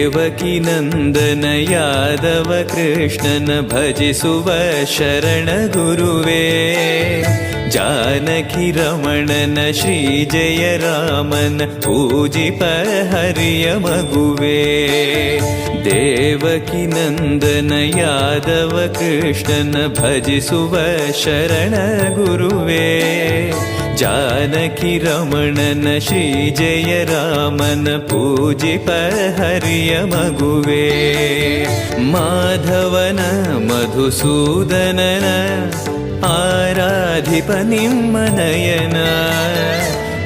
ದೇವಕಿ ನಂದನ ಯಾದವ ಕೃಷ್ಣನ ಭಜಿಸುವ ಶರಣ ಗುರುವೇ, ಜಾನಕಿ ರಮಣನ ಶ್ರೀ ಜಯ ರಾಮನ ಪೂಜಿಪ ಹರಿಯ ಮಗುವೇ. ದೇವಕಿ ನಂದನ ಯಾದವ ಕೃಷ್ಣನ ಭಜಿಸುವ ಶರಣ ಗುರುವೇ, ಜಾನಕಿ ರಮಣನ ಶ್ರೀ ಜಯ ರಾಮನ ಪೂಜಿಪ ಹರಿಯ ಮಗುವೇ. ಮಾಧವನ ಮಧುಸೂದನನ ಆರಾಧಿಪ ನಿಮ್ಮ ನಯನ,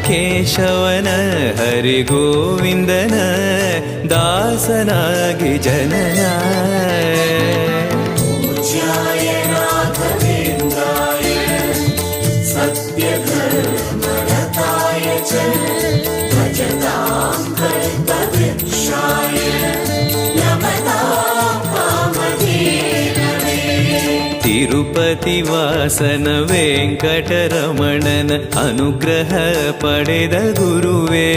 ಕೇಶವನ ಹರಿಗೋವಿಂದನ ದಾಸನಾಗಿ ಜನನ. ಪೂಜ್ಯಾಯ ರಾಘವೇಂದ್ರಾಯ ಸತ್ಯಧರ್ಮರತಾಯ ಚ ಭಜತಾಂ ಕಲ್ಪವೃಕ್ಷಾಯ ನಮತಾಂ ಕಾಮಧೇನವೇ. ತಿರುಪತಿ ವಾಸನ ವೆಂಕಟರಮಣನ ಅನುಗ್ರಹ ಪಡೆದ ಗುರುವೇ,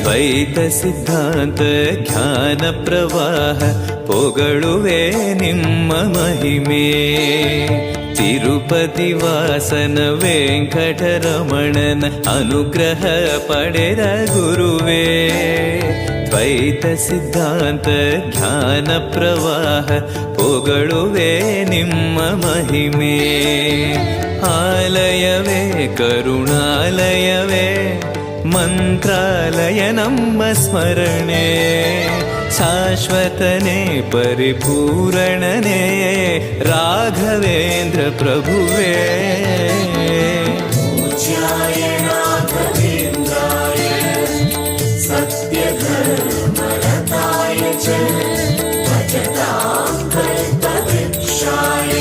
ದ್ವೈತ ಸಿದ್ಧಾಂತ ಜ್ಞಾನ ಪ್ರವಾಹ ಪೊಗಳುವೆ ನಿಮ್ಮ ಮಹಿಮೆ. ತಿರುಪತಿ ವಾಸನ ವೆಂಕಟರಮಣನ ಅನುಗ್ರಹ ಪಡೆದ ಗುರುವೇ, ದ್ವೈತ ಸಿದ್ಧಾಂತ ಜ್ಞಾನ ಪ್ರವಾಹ ಪೊಗಳುವೆ ನಿಮ್ಮ ಮಹಿಮೆ. ಆಲಯವೇ ಕರುಣಾಲಯವೇ ಮಂತ್ರಾಲಯ ನಮ್ಮ ಸ್ಮರಣೆ, ಶಾಶ್ವತನೇ ಪರಿಪೂರಣನೇ ರಾಘವೇಂದ್ರ ಪ್ರಭುವೇ. ಪೂಜ್ಯಾಯ ರಾಘವೇಂದ್ರಾಯ ಸತ್ಯಧರ್ಮರತಾಯ ಚ ಭಜತಾಂ ಕಲ್ಪವೃಕ್ಷಾಯ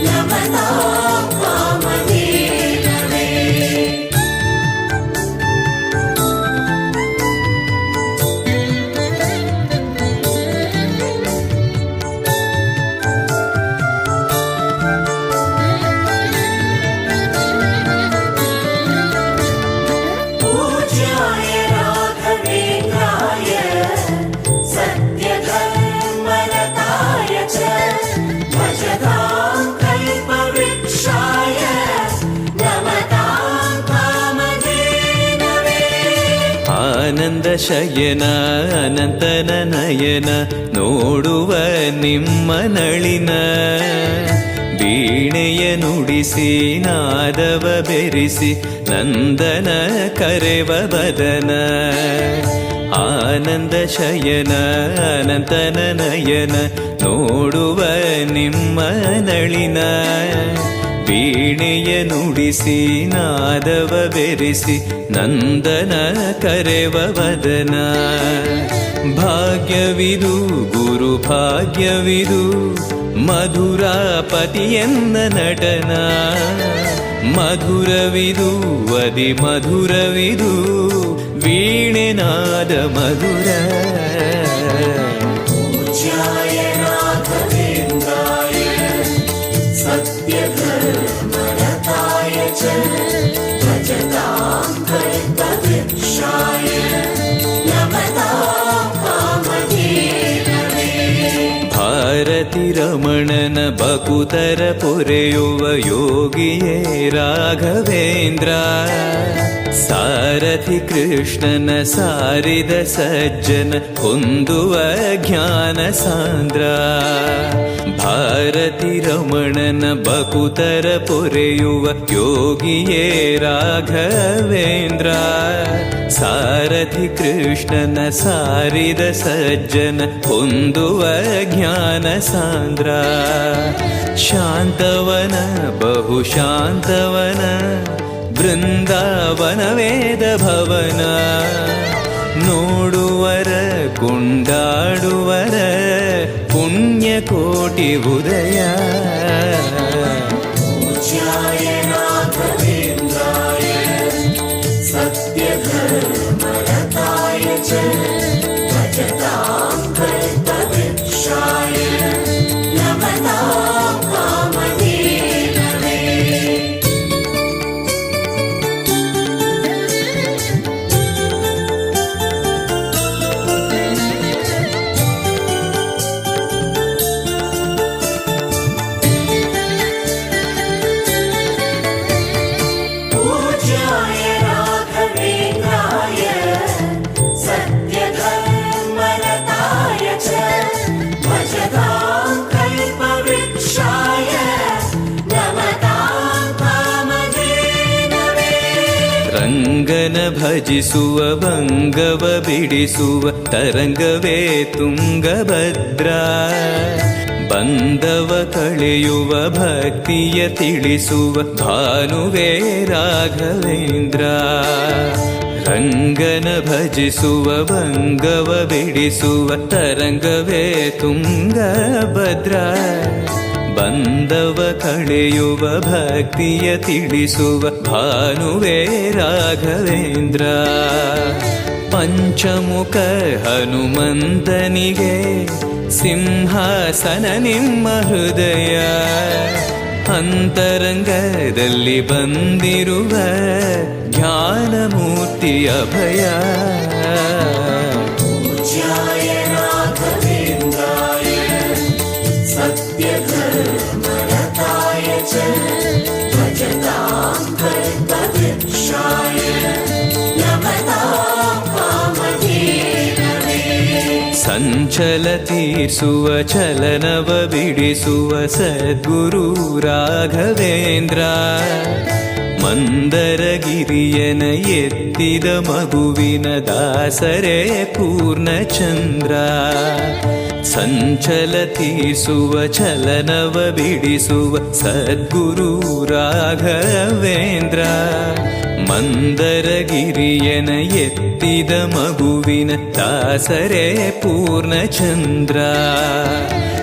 ನಮತಾಂ ಕಾಮಧೇನವೇ. ಪೂಜ್ಯಾಯ ರಾಘವೇಂದ್ರಾಯ ಸತ್ಯಧರ್ಮರತಾಯ ಚ ಭಜತಾಂ ಕಲ್ಪವೃಕ್ಷಾಯ ನಮತಾಂ ಕಾಮಧೇನವೇ. ಆನಂದ ಶಯನ ಅನಂತನ ನಯನ ನೋಡುವ ನಿಮ್ಮ ನಳಿನ, ವೀಣೆಯ ನುಡಿಸಿ ನಾದವ ಬೆರೆಸಿ ನಂದನ ಕರೆವ ಬದನ. ಆನಂದ ಶಯನ ಅನಂತನ ನಯನ ನೋಡುವ ನಿಮ್ಮ ನಳಿನ, ವೀಣೆಯ ನುಡಿಸಿ ನಾದವ ಬೆರೆಸಿ ನಂದನ ಕರೆವ ವದನ. ಭಾಗ್ಯವಿದು ಗುರು ಭಾಗ್ಯವಿದು ಮಧುರಾಪತಿಯನ್ನ ನಟನ, ಮಧುರವಿದು ಅದಿ ಮಧುರವಿದು ವೀಣೆನಾದ ಮಧುರ. ಪೂಜ್ಯಾಯ ರಾಘವೇಂದ್ರಾಯ ಸತ್ಯಧರ್ಮರತಾಯ ಚ ಭಜತಾಂ ಕಲ್ಪವೃಕ್ಷಾಯ ನಮತಾಂ ಕಾಮಧೇನವೇ. ಭಾರತಿ ರಮಣನ ಬಕುತರ ಪೊರೆಯುವ ಯೋಗಿಯೇ ರಾಘವೇಂದ್ರ, ಸಾರಥಿ ಕೃಷ್ಣನ ಸಾರಿದ ಸಜ್ಜನ ಹೊಂದುವ ಜ್ಞಾನ ಸಾಂದ್ರ. ಭಾರತಿ ರಮಣನ ಬಕುತರ ಪೊರೆಯುವ ಯೋಗಿಯೇ ರಾಘವೇಂದ್ರ, ಸಾರಥಿ ಕೃಷ್ಣನ ಸಾರಿದ ಸಜ್ಜನ ಹೊಂದುವ ಜ್ಞಾನ ಸಾಂದ್ರ. ಶಾಂತವನ ಬಹು ಶಾಂತವನ ಬೃಂದಾವನ ವೇದ ಭವನ, ನೋಡುವರ ಕೊಂಡಾಡುವರ ಪುಣ್ಯಕೋಟಿ ಉದಯ. ಪೂಜ್ಯಾಯ ರಾಘವೇಂದ್ರಾಯ ಸತ್ಯಧರ್ಮರತಾಯ ಚ ಭಜತಾಂ ಕಲ್ಪವೃಕ್ಷಾಯ ನಮತಾಂ ಕಾಮಧೇನವೇ. ಭಜಿಸುವ ಭಂಗವ ಬಿಡಿಸುವ ತರಂಗವೇ ತುಂಗಭದ್ರಾ. ಬಂಧವ ಕಳೆಯುವ ಭಕ್ತಿಯ ತಿಳಿಸುವ ಭಾನುವೇ ರಾಘವೇಂದ್ರ. ರಂಗನ ಭಜಿಸುವ ಭಂಗವ ಬಿಡಿಸುವ ತರಂಗವೇ ತುಂಗಭದ್ರಾ. ಬಂಧವ ಕಳೆಯುವ ಭಕ್ತಿಯ ತಿಳಿಸುವ ಭಾನುವೇ ರಾಘವೇಂದ್ರ. ಪಂಚಮುಖ ಹನುಮಂತನಿಗೆ ಸಿಂಹಾಸನ ನಿಮ್ಮ ಹೃದಯ. ಅಂತರಂಗದಲ್ಲಿ ಬಂದಿರುವ ಜ್ಞಾನಮೂರ್ತಿ ಅಭಯ. पूज्याय राघवेन्द्राय सत्यधर्मरताय च भजतां कल्पवृक्षाय नमतां कामधेनवे. ಸಂಚಲ ತೀರಿಸುವ ಚಲನವ ಬಿಡಿಸುವ ಸದ್ಗುರು ರಾಘವೇಂದ್ರ. ಮಂದರಗಿರಿಯನ ಎತ್ತಿದ ಮಗುವಿನ ದಾಸರೇ ಪೂರ್ಣಚಂದ್ರ. ಸಂಚಲ ತೀರಿಸುವ ಚಲನವ ಬಿಡಿಸುವ ಸದ್ಗುರು ರಾಘವೇಂದ್ರ. ಮಂದರಗಿರಿಯನ ಎತ್ತಿದ ಮಗುವಿನ ದಾಸರೇ ಪೂರ್ಣಚಂದ್ರ.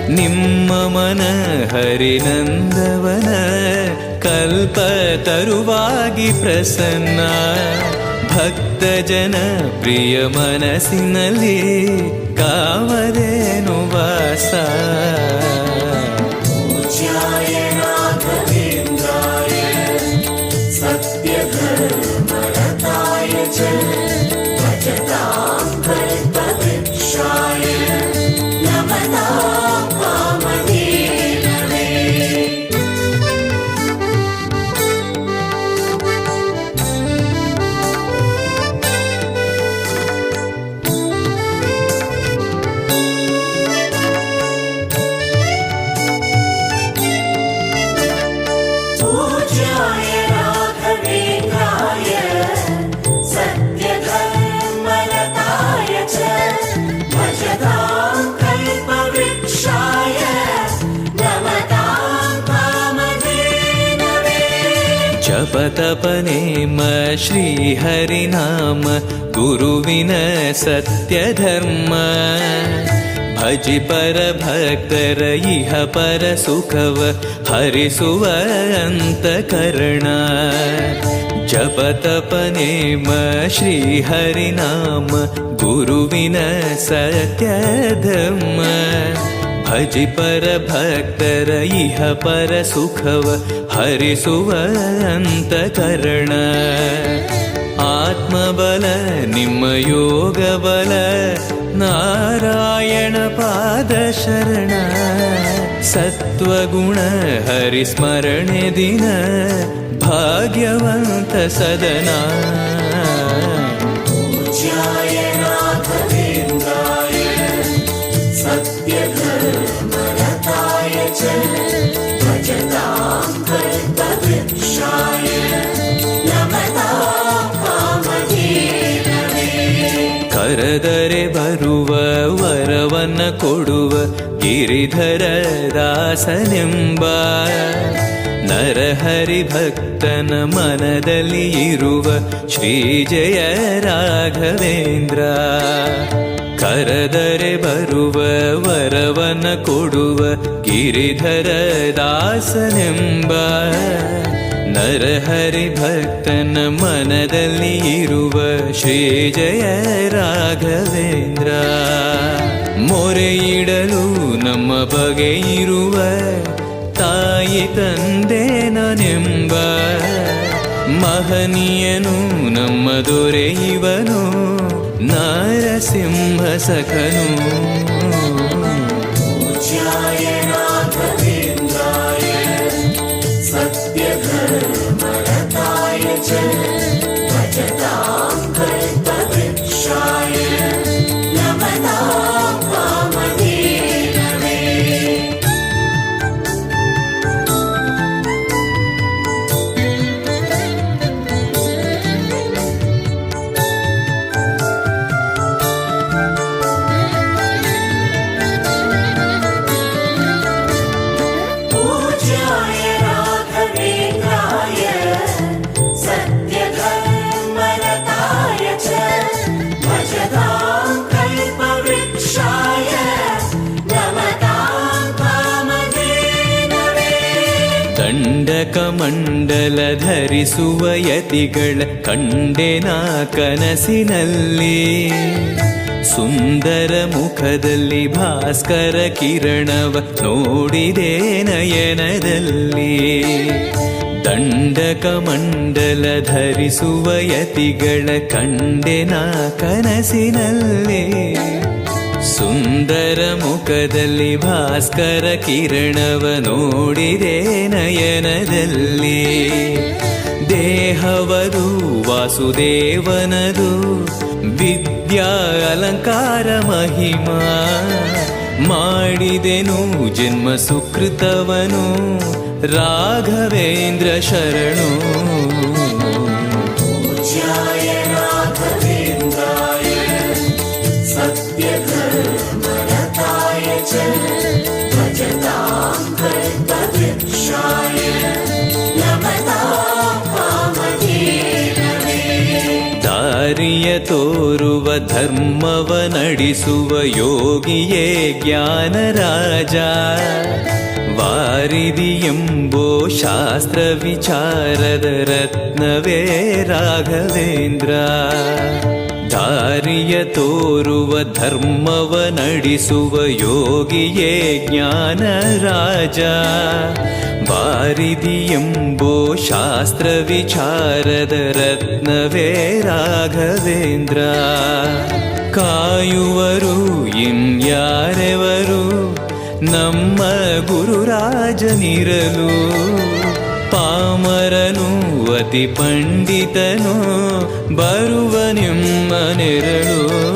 ನಿಮ್ಮ ಮನ ಹರಿನಂದವನ ಕಲ್ಪ ತರುವಾಗಿ ಪ್ರಸನ್ನ. ಭಕ್ತ ಜನ ಪ್ರಿಯ ಮನಸ್ಸಿನಲ್ಲಿ ಕಾಮಧೇನು ವಾಸ. पूज्याय राघवेन्द्राय सत्यधर्मरताय च भजतां कल्पवृक्षाय नमतां कामधेनवे. पूज्याय राघवेन्द्राय सत्यधर्मरताय च भजतां कल्पवृक्षाय नमतां कामधेनवे. ಜಪತಪನೇಮ ಶ್ರೀಹರಿನಾಮ ಗುರುವಿನ ಸತ್ಯಧರ್ಮ. ಭಜಿ ಪರ ಭಕ್ತರ ಇಹ ಪರ ಸುಖವ ಹರಿಸುವ ಅಂತಕರಣ. ಜಪತಪನೇಮ ಶ್ರೀಹರಿನಾಮ ಗುರುವಿನ ಸತ್ಯಧರ್ಮ. ಭಜಿ ಪರ ಭಕ್ತರ ಇಹ ಪರ ಸುಖವ ಹರಿಸುವ ಅಂತಕರಣ. ಆತ್ಮಬಲ ನಿಮ್ಮ ಯೋಗ ಬಲ ನಾರಾಯಣ ಪಾದ ಶರಣ. ಸತ್ವಗುಣ ಹರಿಸ್ಮರಣೆ ದಿನ ಭಾಗ್ಯವಂತ ಸದನ. पूज्याय राघवेन्द्राय सत्यधर्मरताय च भजतां कल्पवृक्षाय नमतां कामधेनवे. ಕರೆದರೆ ಬರುವ ವರವನ್ನ ಕೊಡುವ ಗಿರಿಧರ ದಾಸನೆಂಬ. ನರಹರಿ ಭಕ್ತನ ಮನದಲ್ಲಿ ಇರುವ ಶ್ರೀ ಜಯ ರಾಘವೇಂದ್ರ. ಕರೆದರೆ ಬರುವ ವರವನ್ನ ಕೊಡುವ ಗಿರಿಧರ ದಾಸನೆಂಬ. ನರಹರಿ ಭಕ್ತನ ಮನದಲ್ಲಿ ಇರುವ ಶ್ರೀ ಜಯ ರಾಘವೇಂದ್ರ. ಮೊರೆಯಿಡಲು ನಮ್ಮ ಬಗೆ ಇರುವ ತಾಯಿ ತಂದೆ ನಾನೆಂಬ. ಮಹನೀಯನು ನಮ್ಮ ದೊರೆ ಇವನು ನಾರಸಿಂಹ ಸಖನು. पूज्याय राघवेन्द्राय सत्यधर्मरताय च भजतां कल्पवृक्षाय नमतां कामधेनवे. ಮಂಡಲ ಧರಿಸುವ ಯತಿಗಳ ಕಂಡೆನ ಕನಸಿನಲ್ಲಿ. ಸುಂದರ ಮುಖದಲ್ಲಿ ಭಾಸ್ಕರ ಕಿರಣವ ನೋಡಿದೆ ನಯನದಲ್ಲಿ. ದಂಡಕ ಮಂಡಲ ಧರಿಸುವ ಯತಿಗಳ ಕಂಡೆನ ಕನಸಿನಲ್ಲಿ. ಸುಂದರ ಮುಖದಲ್ಲಿ ಭಾಸ್ಕರ ಕಿರಣವ ನೋಡಿದೆ ನಯನದಲ್ಲಿ. ದೇಹವದು ವಾಸುದೇವನದು ವಿದ್ಯಾ ಅಲಂಕಾರ ಮಹಿಮಾ. ಮಾಡಿದೆನು ಜನ್ಮ ಸುಕೃತವನು ರಾಘವೇಂದ್ರ ಶರಣು. पूज्याय राघवेन्द्राय सत्यधर्मरताय च भजतां कल्पवृक्षाय नमतां कामधेनवे. ದಾರಿಯ ತೋರುವ ಧರ್ಮವ ನಡೆಸುವ ಯೋಗಿಯೇ ಜ್ಞಾನರಾಜ. ವಾರಿದಿ ಎಂಬೋ ಶಾಸ್ತ್ರ ವಿಚಾರದ ರತ್ನವೇ ರಾಘವೇಂದ್ರ. ದಾರಿಯ ತೋರುವ ಧರ್ಮವ ನಡೆಸುವ ಯೋಗಿಯೇ ಜ್ಞಾನರಾಜ. ವಾರಿದಿ ಎಂಬೋ ಶಾಸ್ತ್ರ ವಿಚಾರದ ರತ್ನವೇ ರಾಘವೇಂದ್ರ. ಕಾಯುವರು ಇನ್ಯಾರೆವರು ನಮ್ಮ ಗುರುರಾಜನಿರಲು. ಪಾಮರನು ಅತಿ ಪಂಡಿತನು ಬರುವ ನಿಮ್ಮ ನೆರಳು.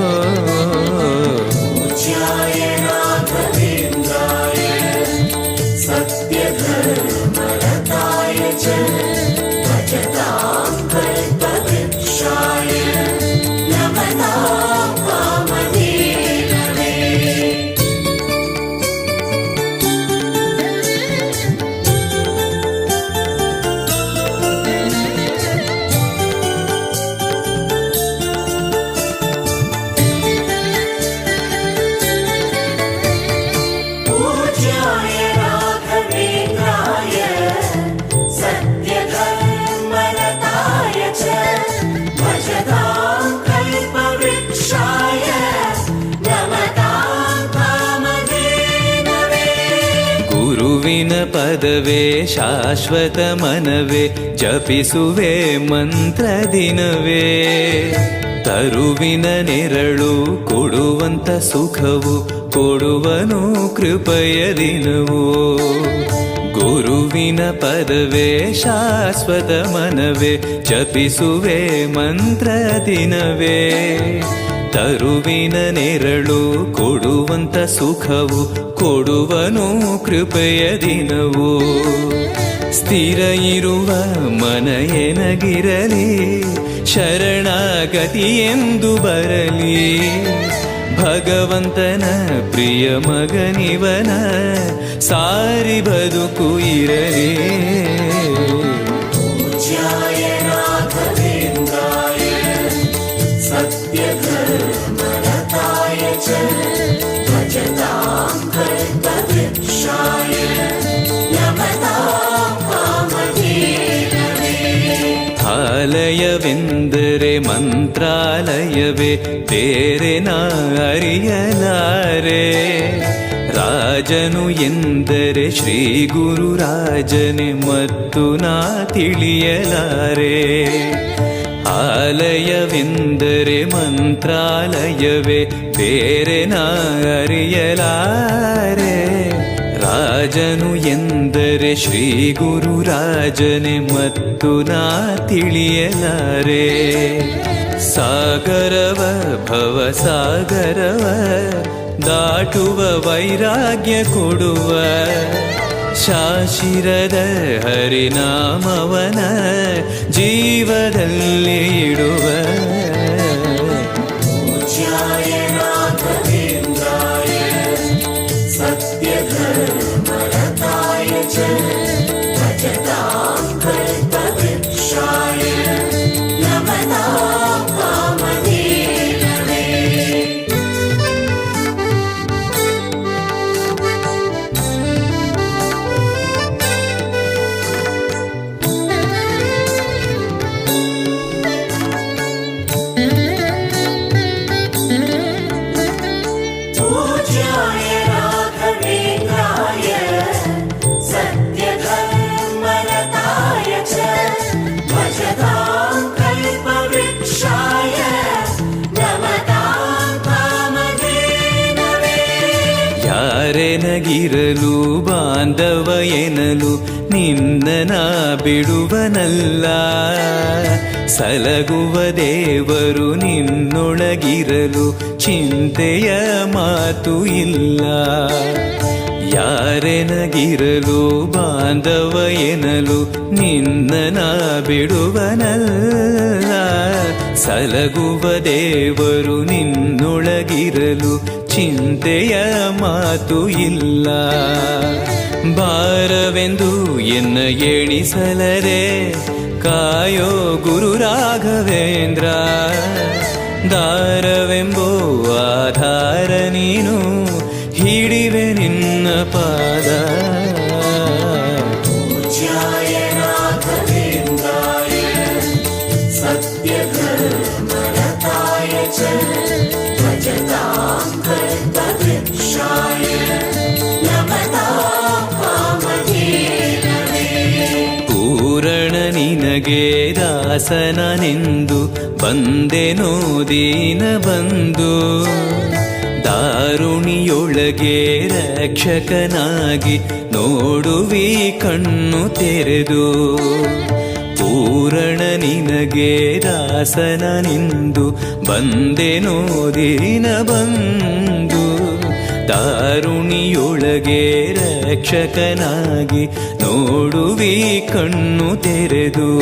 पूज्याय राघवेन्द्राय सत्यधर्मरताय च भजतां कल्पवृक्षाय नमतां कामधेनवे. पूज्याय राघवेन्द्राय सत्यधर्मरताय च भजतां कल्पवृक्षाय नमतां कामधेनवे. ಗುರುವಿನ ಪದವೇ ಶಾಶ್ವತ ಮನವೇ ಜಪಿಸುವೆ ಮಂತ್ರ ದಿನವೇ. ತರುವಿನ ನೆರಳು ಕೊಡುವಂತ ಸುಖವು ಕೊಡುವನು ಕೃಪೆಯ ದಿನವೂ. ಗುರುವಿನ ಪದವೇ ಶಾಶ್ವತ ಮನವೇ ಜಪಿಸುವೆ ಮಂತ್ರ ದಿನವೇ. ತರುವಿನ ನೆರಳು ಕೊಡುವಂತ ಸುಖವು ಕೊಡುವನು ಕೃಪೆಯ ದಿನವೂ. ಸ್ಥಿರ ಇರುವ ಮನ ಎನಗಿರಲಿ ಶರಣಾಗತಿ ಎಂದು ಬರಲಿ. ಭಗವಂತನ ಪ್ರಿಯ ಮಗನಿವನ ಸಾರಿ ಬದುಕು ಇರಲಿ. पूज्याय राघवेन्द्राय सत्यधर्मरताय च भजतां कल्पवृक्षाय नमतां कामधेनवे. ಆಲಯವೆಂದರೆ ಮಂತ್ರಾಲಯವೇ ಬೇರೆ ನಾ ಅರಿಯಲಾರೆ. ರಾಜನು ಎಂದರೆ ಶ್ರೀ ಗುರುರಾಜನೇ ಮತ್ತು ನಾ ತಿಳಿಯಲಾರೆ. ಆಲಯವೆಂದರೆ ಮಂತ್ರಾಲಯವೇ ಬೇರೆ ನಾ ಅರಿಯಲಾರೆ. ರಾಜನು ಎಂದರೆ ಶ್ರೀ ಗುರುರಾಜನೇ ಮತ್ತು ನಾ ತಿಳಿಯಲಾರೆ. ಸಾಗರವ ಭವ ಸಾಗರವ ದಾಟುವ ವೈರಾಗ್ಯ ಕೊಡುವ ಶಾಶಿರದ ಹರಿನಾಮವನ ಜೀವದಲ್ಲಿ ಇಡುವ. पूज्याय राघवेन्द्राय सत्यधर्मरताय च भजतां कल्पवृक्षाय नमतां कामधेनवे. ಯಾರೆನಗಿರಲು ಬಾಂಧವ ಎನಲು ನಿನ್ನ ಬಿಡುವನಲ್ಲ. ಸಲಗುವ ದೇವರು ನಿನ್ನೊಳಗಿರಲು ಚಿಂತೆಯ ಮಾತು ಇಲ್ಲ. ಯಾರೆನಗಿರಲು ಬಾಂಧವ ಎನಲು ನಿನ್ನ ಬಿಡುವನಲ್ಲ. ಸಲಗುವ ದೇವರು ನಿನ್ನೊಳಗಿರಲು ಚಿಂತೆಯ ಮಾತು ಇಲ್ಲ. ಭಾರವೆಂದು ಎನ್ನ ಎಣಿಸಲರೆ ಕಾಯೋ ಗುರು ರಾಘವೇಂದ್ರ. ದಾರವೆಂಬೋ ಆಧಾರ ನೀನು ಹಿಡಿವೆ ನಿನ್ನ ಪಾದ. पूज्याय राघवेन्द्राय सत्यधर्मरताय च भजतां कल्पवृक्षाय नमतां कामधेनवे. ಪೂರಣ ನಿನಗೆ ದಾಸನನೆಂದು ಬಂದೆನೋ ದೀನ ಬಂದು. ದಾರುಣಿಯೊಳಗೆ ರಕ್ಷಕನಾಗಿ ನೋಡುವಿ ಕಣ್ಣು ತೆರೆದು. ಪೂರಣ ನಿನಗೆ ದಾಸನನೆಂದು ಬಂದೆನೋ ದೀನ ಬಂದು. ದಾರುಣಿಯೊಳಗೆ ರಕ್ಷಕನಾಗಿ ನೋಡುವಿ ಕಣ್ಣು ತೆರೆದು.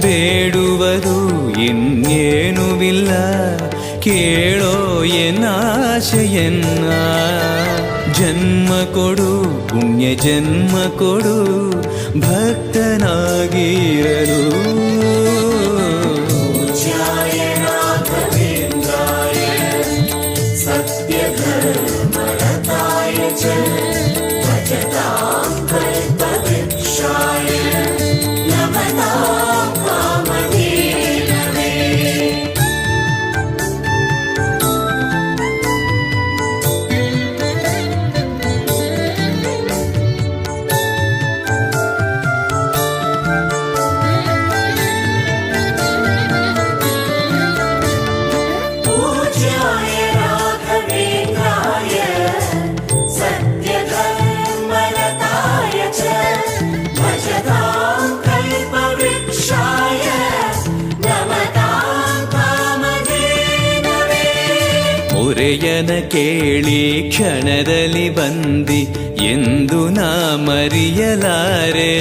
ಬೇಡುವುದು ಇನ್ನೇನುವಿಲ್ಲ ಕೇಳೋ ಎನ್ನಾಶೆಯನ್ನ. ಜನ್ಮ ಕೊಡು ಪುಣ್ಯ ಜನ್ಮ ಕೊಡು ಭಕ್ತನಾಗಿರಲು. पूज्याय राघवेन्द्राय सत्यधर्मरताय च भजतां कल्पवृक्षाय नमतां कामधेनवे. पूज्याय राघवेन्द्राय सत्यधर्मरताय च भजतां कल्पवृक्षाय नमतां कामधेनवे. ಮೊರೆಯನ ಕೇಳಿ ಕ್ಷಣದಲ್ಲಿ ಬಂದಿ ಎಂದು ನಾ ಮರೆಯಲಾರೆ.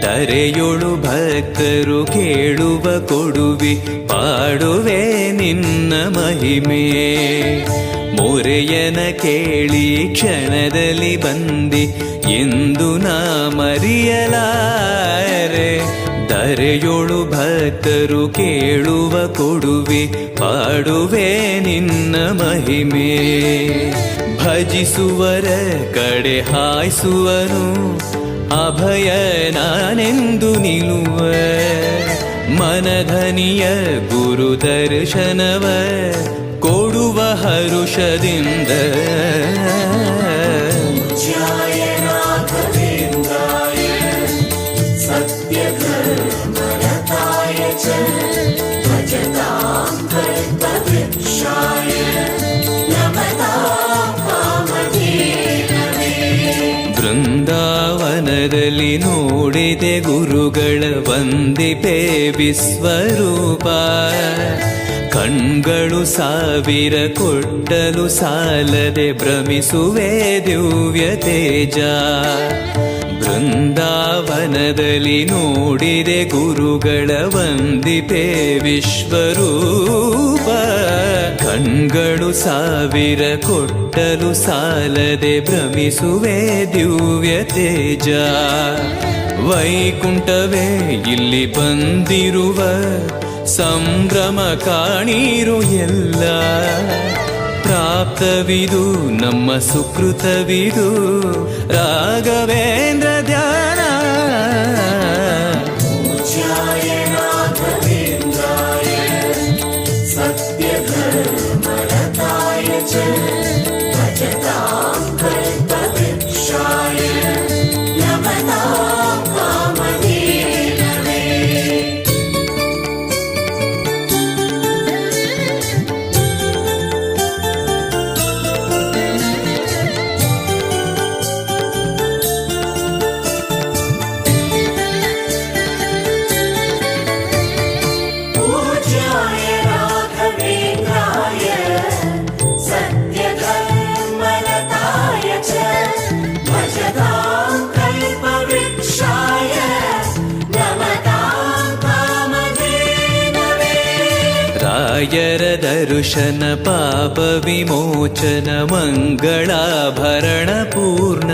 ತರೆಯೊಳು ಭಕ್ತರು ಕೇಳುವ ಕೊಡುವಿ ಪಾಡುವೆ ನಿನ್ನ ಮಹಿಮೆ. ಮೊರೆಯನ ಕೇಳಿ ಕ್ಷಣದಲ್ಲಿ ಬಂದಿ ಎಂದು ನಾ ಮರೆಯಲಾರೆ. ಧರೆಯೊಳು ಭಕ್ತರು ಕೇಳುವ ಕೊಡುವೆ ಪಾಡುವೆ ನಿನ್ನ ಮಹಿಮೆ. ಭಜಿಸುವರ ಕಡೆ ಹಾಯಿಸುವನು ಅಭಯ ನಾನೆಂದು ನಿಲ್ಲುವ. ಮನಧನಿಯ ಗುರು ದರ್ಶನವ ಕೊಡುವ ಹರುಷದಿಂದ. पूज्याय राघवेन्द्राय सत्यधर्मरताय च भजतां कल्पवृक्षाय नमतां कामधेनवे. ಬೃಂದಾವನದಲ್ಲಿ ನೋಡಿದೆ ಗುರುಗಳ ವಂದಿಪೆ ವಿಶ್ವರೂಪ. ಕಣ್ಗಳು ಸಾವಿರ ಕೊಟ್ಟಲು ಸಾಲದೆ ಭ್ರಮಿಸುವೆ ದಿವ್ಯ ತೇಜ. ಬೃಂದಾವನದಲ್ಲಿ ನೋಡಿದೆ ಗುರುಗಳ ವಂದಿಪೆ ವಿಶ್ವರೂಪ. ಕಣ್ಗಳು ಸಾವಿರ ಕೊಟ್ಟಲು ಸಾಲದೆ ಭ್ರಮಿಸುವೆ ದಿವ್ಯ ತೇಜ. ವೈಕುಂಠವೇ ಇಲ್ಲಿ ಬಂದಿರುವ ಸಂಭ್ರಮ ಕಾಣಿರು ಎಲ್ಲ. ಪ್ರಾಪ್ತವಿದು ನಮ್ಮ ಸುಕೃತವಿದು ರಾಘವೇಂದ್ರ ಧ್ಯಾನ. पूज्याय राघवेन्द्राय सत्यधर्मरताय च भजतां कल्पवृक्षाय नमतां कामधेनवे. ರಾಯರ ದರ್ಶನ ಪಾಪ ವಿಮೋಚನ ಮಂಗಳಾಭರಣ ಪೂರ್ಣ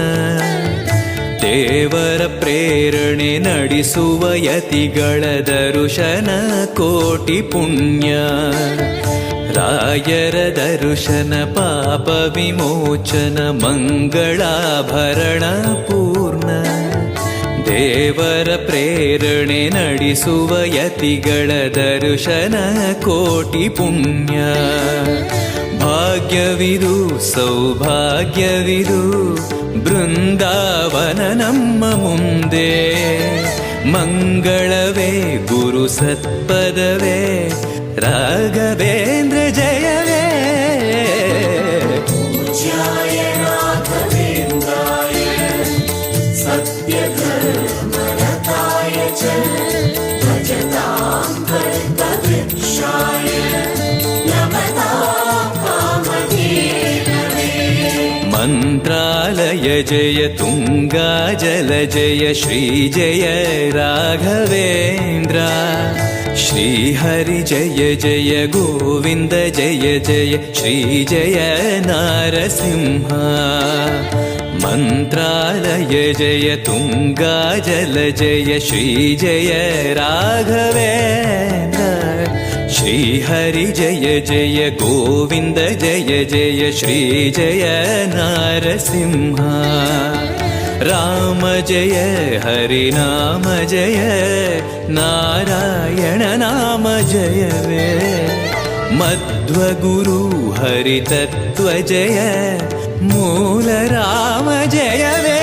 ದೇವರ ಪ್ರೇರಣೆ ನಡೆಸುವ ಯತಿಗಳ ದರ್ಶನ ಕೋಟಿ ಪುಣ್ಯ ರಾಯರ ದರ್ಶನ ಪಾಪ ವಿಮೋಚನ ಮಂಗಳಾಭರಣ ಪೂರ್ಣ ದೇವರ ಪ್ರೇರಣೆ ನಡೆಸುವ ಯತಿಗಳ ದರ್ಶನ ಕೋಟಿ ಪುಣ್ಯ ಭಾಗ್ಯವಿದು ಸೌಭಾಗ್ಯವಿದು ಬೃಂದಾವನ ನಮ್ಮ ಮುಂದೆ ಮಂಗಳವೇ ಗುರು ಸತ್ಪದವೇ ರಾಘವೇಂದ್ರ ಜಯವೇ पूज्याय राघवेन्द्राय सत्यधर्मरताय च भजतां कल्पवृक्षाय नमतां कामधेनवे ಮಂತ್ರಾಲಯ ಜಯ ತುಂಗಾ ಜಲ ಜಯ ಶ್ರೀ ಜಯ ರಾಘವೇಂದ್ರ ಶ್ರೀ ಹರಿ ಜಯ ಜಯ ಗೋವಿಂದ ಜಯ ಜಯ ಶ್ರೀ ಜಯ ನಾರಸಿಂಹ ಮಂತ್ರಾಲಯ ಜಯ ತುಂಗಾ ಜಲ ಜಯ ಶ್ರೀ ಜಯ ರಾಘವೇಂದ್ರ ಶ್ರೀ ಹರಿ ಜಯ ಜಯ ಗೋವಿಂದ ಜಯ ಜಯ ಶ್ರೀ ಜಯ ನಾರಸಿಂಹ ರಾಮ ಜಯ ಹರಿ ನಾಮ ಜಯ ನಾರಾಯಣ ನಾಮ ಜಯವೇ ಮಧ್ವಗುರು ಹರಿ ತತ್ವ ಜಯ ಮೂಲ ರಾಮ ಜಯವೇ